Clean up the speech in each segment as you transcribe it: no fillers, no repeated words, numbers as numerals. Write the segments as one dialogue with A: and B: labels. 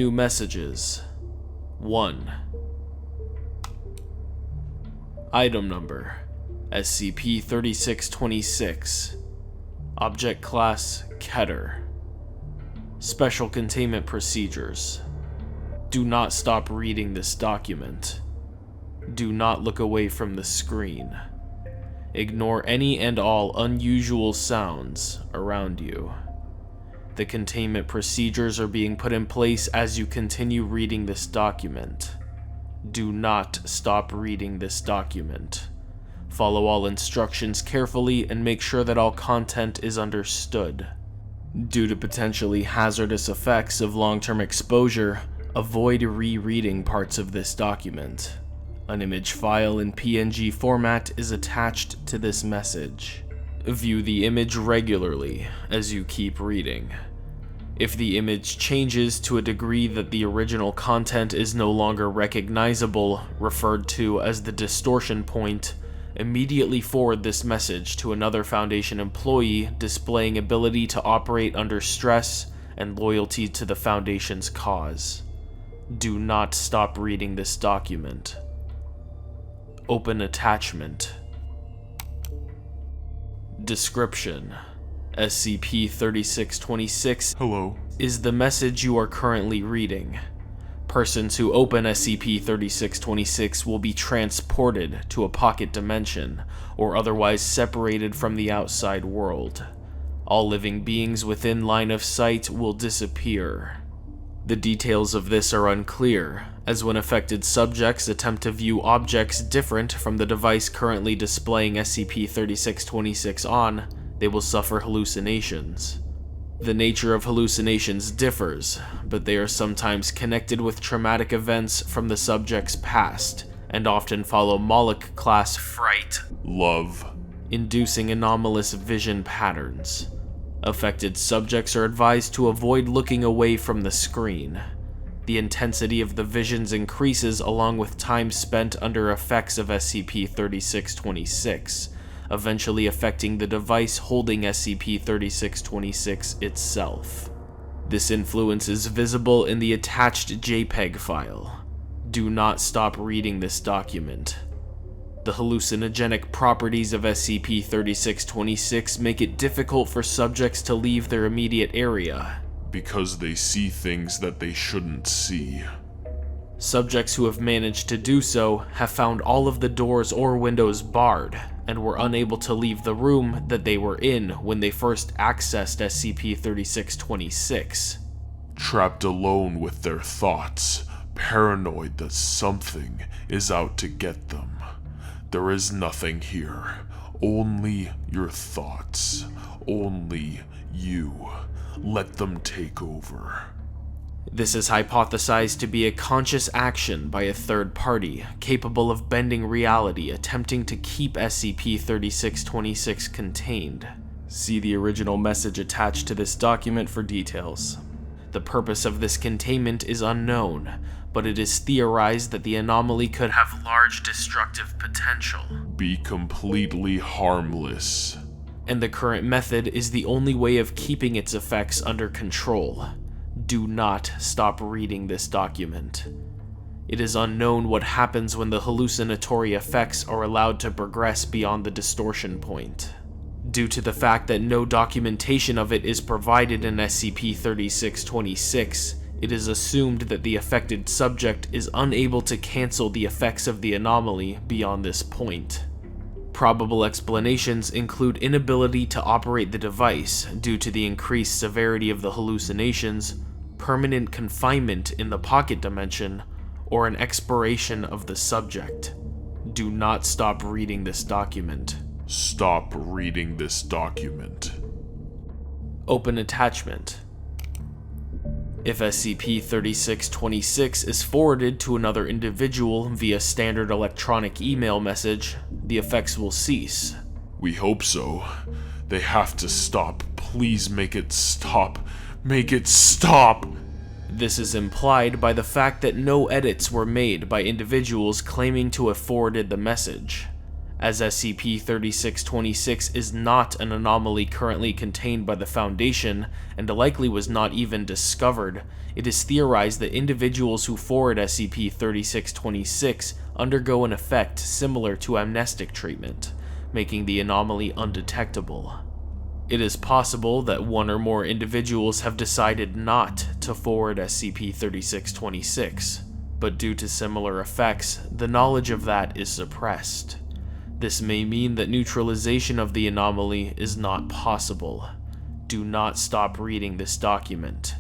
A: New messages. 1. Item number SCP-3626. Object Class Keter. Special Containment Procedures. Do not stop reading this document. Do not look away from the screen. Ignore any and all unusual sounds around you. The containment procedures are being put in place as you continue reading this document. Do not stop reading this document. Follow all instructions carefully and make sure that all content is understood. Due to potentially hazardous effects of long-term exposure, avoid rereading parts of this document. An image file in PNG format is attached to this message. View the image regularly as you keep reading. If the image changes to a degree that the original content is no longer recognizable, referred to as the distortion point, immediately forward this message to another Foundation employee displaying ability to operate under stress and loyalty to the Foundation's cause. Do not stop reading this document. Open attachment. Description: SCP-3626
B: Hello.
A: is the message you are currently reading. Persons who open SCP-3626 will be transported to a pocket dimension or otherwise separated from the outside world. All living beings within line of sight will disappear. The details of this are unclear, as when affected subjects attempt to view objects different from the device currently displaying SCP-3626 on, they will suffer hallucinations. The nature of hallucinations differs, but they are sometimes connected with traumatic events from the subject's past, and often follow Moloch-class fright,
B: Love.
A: inducing anomalous vision patterns. Affected subjects are advised to avoid looking away from the screen. The intensity of the visions increases along with time spent under effects of SCP-3626, eventually affecting the device holding SCP-3626 itself. This influence is visible in the attached JPEG file. Do not stop reading this document. The hallucinogenic properties of SCP-3626 make it difficult for subjects to leave their immediate area,
B: Because they see things that they shouldn't see.
A: Subjects who have managed to do so have found all of the doors or windows barred, and were unable to leave the room that they were in when they first accessed SCP-3626.
B: Trapped alone with their thoughts, paranoid that something is out to get them. There is nothing here, only your thoughts, only you. Let them take over.
A: This is hypothesized to be a conscious action by a third party, capable of bending reality, attempting to keep SCP-3626 contained. See the original message attached to this document for details. The purpose of this containment is unknown, but it is theorized that the anomaly could have large destructive potential.
B: Be completely harmless.
A: And the current method is the only way of keeping its effects under control. Do not stop reading this document. It is unknown what happens when the hallucinatory effects are allowed to progress beyond the distortion point. Due to the fact that no documentation of it is provided in SCP-3626, it is assumed that the affected subject is unable to cancel the effects of the anomaly beyond this point. Probable explanations include inability to operate the device due to the increased severity of the hallucinations, permanent confinement in the pocket dimension, or an expiration of the subject. Do not stop reading this document.
B: Stop reading this document.
A: Open attachment. If SCP-3626 is forwarded to another individual via standard electronic email message, the effects will cease.
B: We hope so. They have to stop. Please make it stop. Make it stop!
A: This is implied by the fact that no edits were made by individuals claiming to have forwarded the message. As SCP-3626 is not an anomaly currently contained by the Foundation, and likely was not even discovered, it is theorized that individuals who forward SCP-3626 undergo an effect similar to amnestic treatment, making the anomaly undetectable. It is possible that one or more individuals have decided not to forward SCP-3626, but due to similar effects, the knowledge of that is suppressed. This may mean that neutralization of the anomaly is not possible. Do not stop reading this document.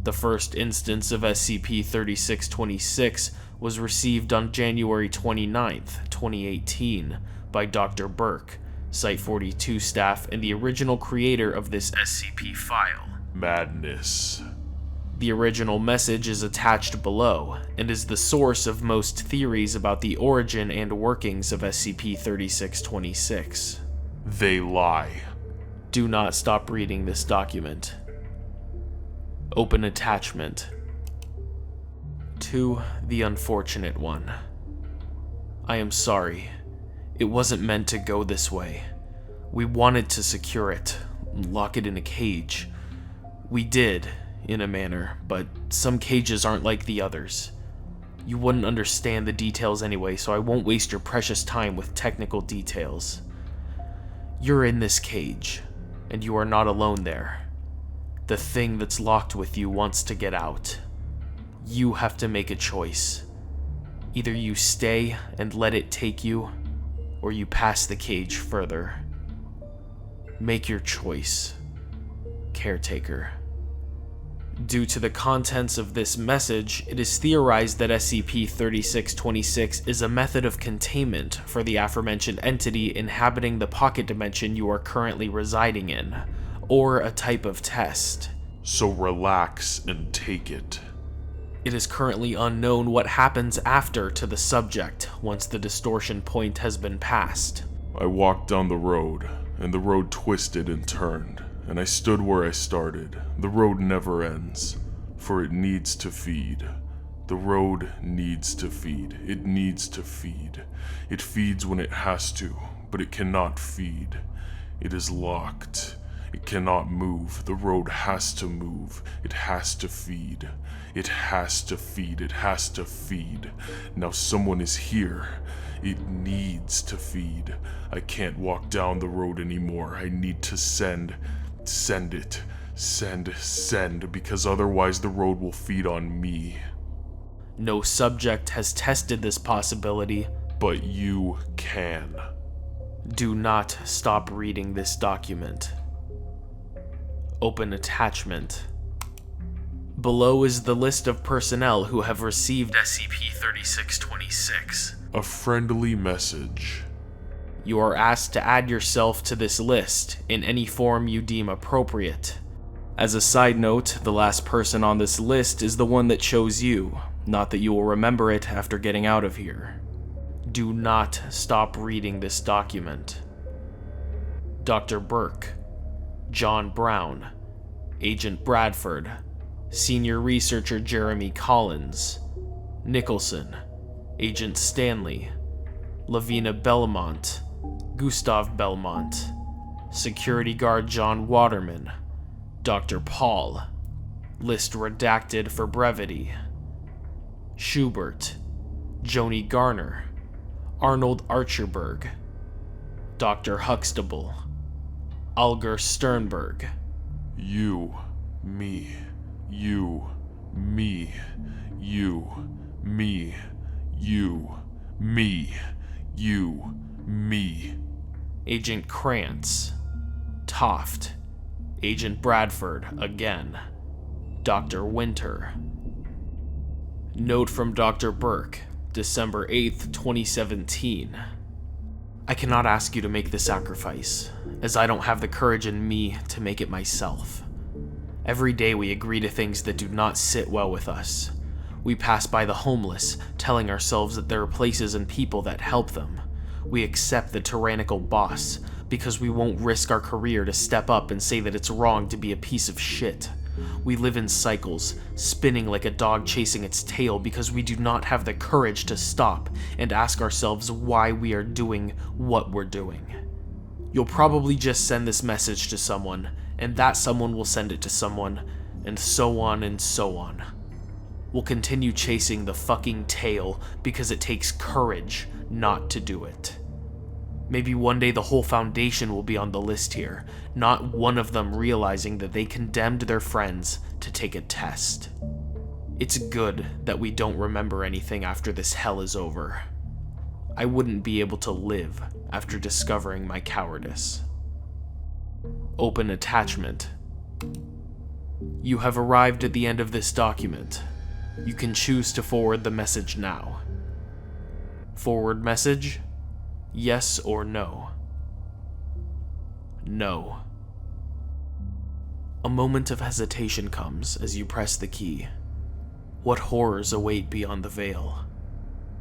A: The first instance of SCP-3626 was received on January 29, 2018, by Dr. Burke, Site-42 staff and the original creator of this SCP file.
B: Madness.
A: The original message is attached below, and is the source of most theories about the origin and workings of SCP-3626.
B: They lie.
A: Do not stop reading this document. Open attachment. To the unfortunate one. I am sorry. It wasn't meant to go this way. We wanted to secure it, lock it in a cage. We did, in a manner, but some cages aren't like the others. You wouldn't understand the details anyway, so I won't waste your precious time with technical details. You're in this cage, and you are not alone there. The thing that's locked with you wants to get out. You have to make a choice. Either you stay and let it take you, or you pass the cage further. Make your choice, Caretaker. Due to the contents of this message, it is theorized that SCP-3626 is a method of containment for the aforementioned entity inhabiting the pocket dimension you are currently residing in, or a type of test.
B: So relax and take it.
A: It is currently unknown what happens after to the subject once the distortion point has been passed.
B: I walked down the road, and the road twisted and turned, and I stood where I started. The road never ends, for it needs to feed. The road needs to feed. It needs to feed. It feeds when it has to, but it cannot feed. It is locked. It cannot move. The road has to move. It has to feed. It has to feed. It has to feed. Now someone is here. It needs to feed. I can't walk down the road anymore. I need to send it. Send, because otherwise the road will feed on me.
A: No subject has tested this possibility,
B: but you can.
A: Do not stop reading this document. Open attachment. Below is the list of personnel who have received SCP-3626.
B: A friendly message.
A: You are asked to add yourself to this list in any form you deem appropriate. As a side note, the last person on this list is the one that chose you, not that you will remember it after getting out of here. Do not stop reading this document. Dr. Burke, John Brown, Agent Bradford, Senior Researcher Jeremy Collins, Nicholson, Agent Stanley, Lavina Belmont, Gustav Belmont, Security Guard John Waterman, Dr. Paul, list redacted for brevity, Schubert, Joni Garner, Arnold Archerberg, Dr. Huxtable, Alger Sternberg.
B: You, me, you, me, you, me, you, me, you, me.
A: Agent Krantz, Toft, Agent Bradford again, Dr. Winter. Note from Dr. Burke, December 8th, 2017. I cannot ask you to make the sacrifice, as I don't have the courage in me to make it myself. Every day we agree to things that do not sit well with us. We pass by the homeless, telling ourselves that there are places and people that help them. We accept the tyrannical boss, because we won't risk our career to step up and say that it's wrong to be a piece of shit. We live in cycles, spinning like a dog chasing its tail because we do not have the courage to stop and ask ourselves why we are doing what we're doing. You'll probably just send this message to someone, and that someone will send it to someone, and so on and so on. We'll continue chasing the fucking tail because it takes courage not to do it. Maybe one day the whole Foundation will be on the list here, not one of them realizing that they condemned their friends to take a test. It's good that we don't remember anything after this hell is over. I wouldn't be able to live after discovering my cowardice. Open attachment. You have arrived at the end of this document. You can choose to forward the message now. Forward message? Yes or no? No. A moment of hesitation comes as you press the key. What horrors await beyond the veil?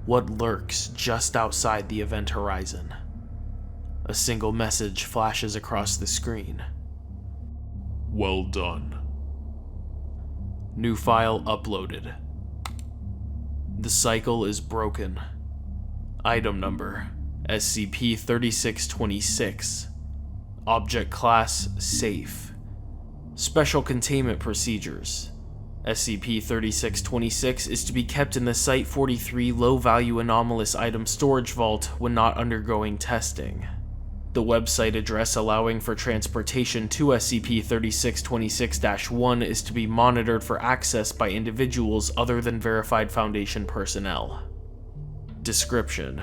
A: What lurks just outside the event horizon? A single message flashes across the screen.
B: Well done.
A: New file uploaded. The cycle is broken. Item number: SCP-3626. Object class: Safe. Special containment procedures. SCP-3626 is to be kept in the Site-43 low-value anomalous item storage vault when not undergoing testing. The website address allowing for transportation to SCP-3626-1 is to be monitored for access by individuals other than verified Foundation personnel. Description: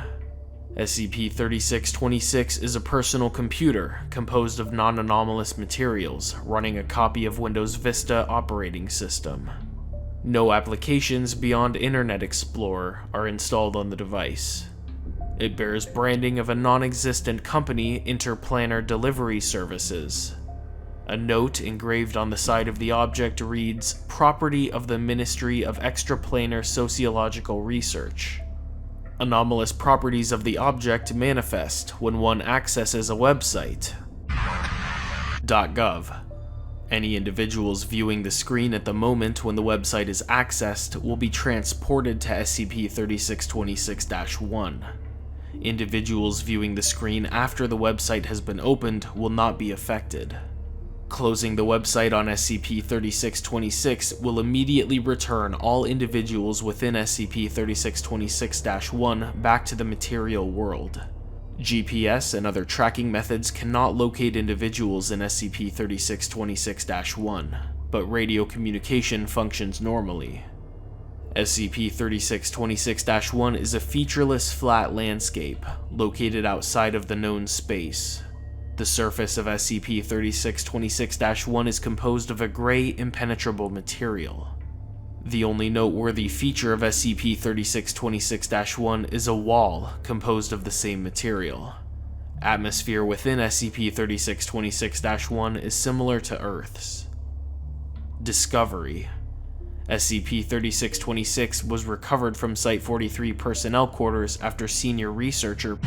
A: SCP-3626 is a personal computer composed of non-anomalous materials running a copy of Windows Vista operating system. No applications beyond Internet Explorer are installed on the device. It bears branding of a non-existent company, Interplanar Delivery Services. A note engraved on the side of the object reads, "Property of the Ministry of Extraplanar Sociological Research." Anomalous properties of the object manifest when one accesses a website. .gov. Any individuals viewing the screen at the moment when the website is accessed will be transported to SCP-3626-1. Individuals viewing the screen after the website has been opened will not be affected. Closing the website on SCP-3626 will immediately return all individuals within SCP-3626-1 back to the material world. GPS and other tracking methods cannot locate individuals in SCP-3626-1, but radio communication functions normally. SCP-3626-1 is a featureless flat landscape located outside of the known space. The surface of SCP-3626-1 is composed of a gray, impenetrable material. The only noteworthy feature of SCP-3626-1 is a wall composed of the same material. Atmosphere within SCP-3626-1 is similar to Earth's. Discovery: SCP-3626 was recovered from Site-43 personnel quarters after senior researcher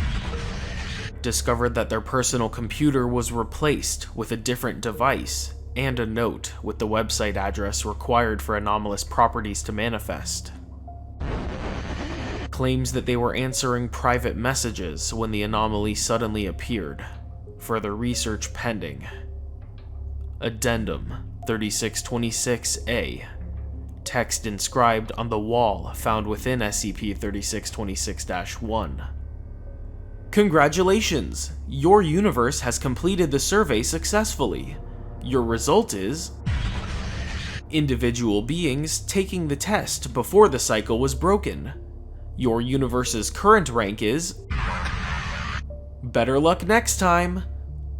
A: discovered that their personal computer was replaced with a different device and a note with the website address required for anomalous properties to manifest. Claims that they were answering private messages when the anomaly suddenly appeared. Further research pending. Addendum 3626-A. Text inscribed on the wall found within SCP-3626-1. Congratulations! Your universe has completed the survey successfully. Your result is individual beings taking the test before the cycle was broken. Your universe's current rank is better luck next time.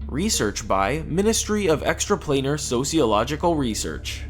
A: Research by Ministry of Extraplanar Sociological Research.